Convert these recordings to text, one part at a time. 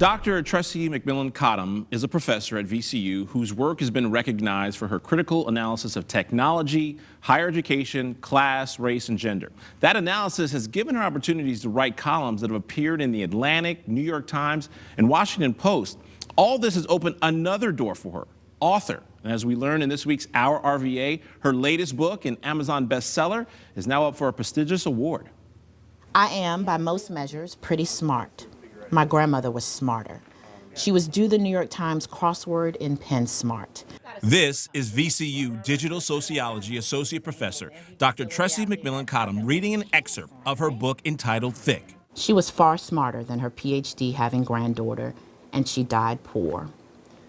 Dr. Tressie McMillan Cottom is a professor at VCU whose work has been recognized for her critical analysis of technology, higher education, class, race, and gender. That analysis has given her opportunities to write columns that have appeared in the Atlantic, New York Times, and Washington Post. All this has opened another door for her, author. And as we learn in this week's Our RVA, her latest book, an Amazon bestseller, is now up for a prestigious award. I am, by most measures, pretty smart. My grandmother was smarter. She was due the New York Times crossword in pen smart. This is VCU Digital Sociology Associate Professor Dr. Tressie McMillan Cottom reading an excerpt of her book entitled Thick. She was far smarter than her PhD having granddaughter, and she died poor.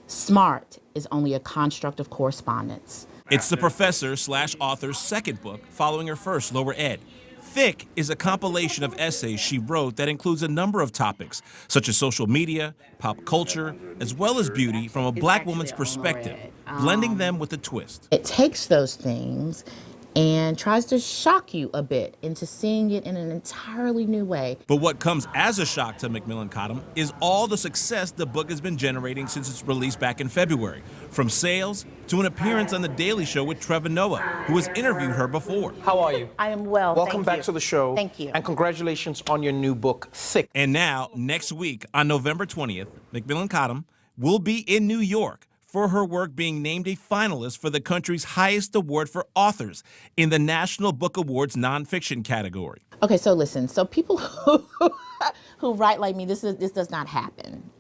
Smart is only a construct of correspondence. It's the professor/author's second book following her first, Lower Ed. Thick is a compilation of essays she wrote that includes a number of topics, such as social media, pop culture, as well as beauty from a Black woman's perspective, blending them with a twist. It takes those things and tries to shock you a bit into seeing it in an entirely new way. But what comes as a shock to McMillan Cottom is all the success the book has been generating since its release back in February, from sales to an appearance on The Daily Show with Trevor Noah, who has interviewed her before. How are you? I am well, Welcome back to the show. Thank you. And congratulations on your new book, Thick. And now, next week, on November 20th, McMillan Cottom will be in New York for her work being named a finalist for the country's highest award for authors in the National Book Awards nonfiction category. Okay, so listen, so people who write like me, this does not happen.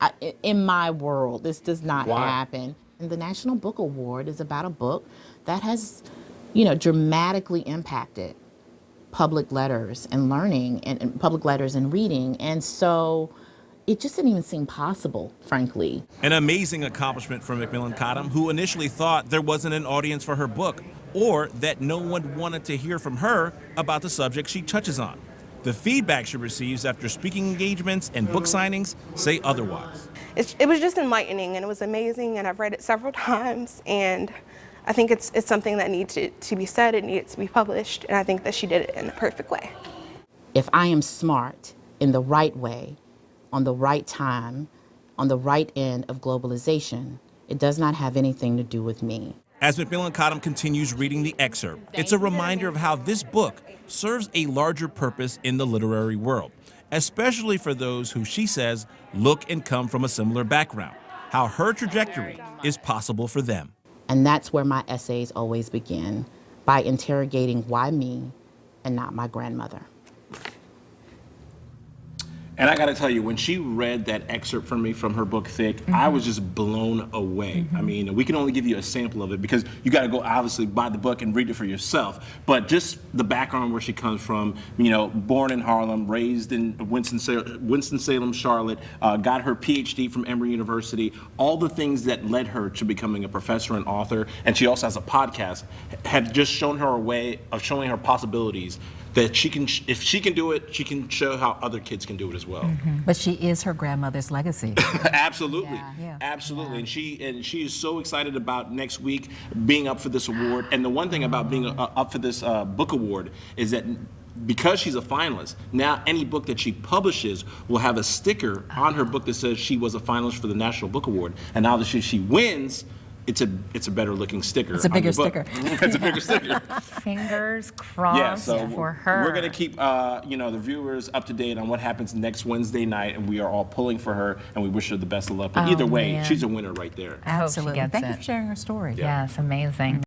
In my world, this does not happen. And the National Book Award is about a book that has, dramatically impacted public letters and learning and public letters and reading. And so it just didn't even seem possible, frankly. An amazing accomplishment for McMillan Cottom, who initially thought there wasn't an audience for her book or that no one wanted to hear from her about the subject she touches on. The feedback she receives after speaking engagements and book signings say otherwise. It was just enlightening, and it was amazing, and I've read it several times, and I think it's something that needs to be said, it needs to be published, and I think that she did it in the perfect way. If I am smart in the right way, on the right time, on the right end of globalization, it does not have anything to do with me. As McMillan Cottom continues reading the excerpt, it's a reminder of how this book serves a larger purpose in the literary world, especially for those who, she says, look and come from a similar background, how her trajectory is possible for them. And that's where my essays always begin, by interrogating why me and not my grandmother. And I got to tell you, when she read that excerpt from me from her book, Thick, I was just blown away. I mean, we can only give you a sample of it because you got to go obviously buy the book and read it for yourself. But just the background where she comes from, born in Harlem, raised in Winston-Salem, Charlotte, got her PhD from Emory University, all the things that led her to becoming a professor and author. And she also has a podcast, have just shown her a way of showing her possibilities that she can, if she can do it, she can show how other kids can do it as well. But she is her grandmother's legacy. Absolutely, Yeah. absolutely. And she is so excited about next week being up for this award. And the one thing about being up for this book award is that because she's a finalist, now any book that she publishes will have a sticker on her book that says she was a finalist for the National Book Award. And now that she wins, it's a better looking sticker. It's a bigger sticker. It's a bigger sticker. Fingers crossed for her. We're going to keep the viewers up to date on what happens next Wednesday night, and we are all pulling for her, and we wish her the best of luck. But either way, she's a winner right there. Absolutely. Hope she gets Thank you it. for sharing her story. Yeah. Yes, amazing.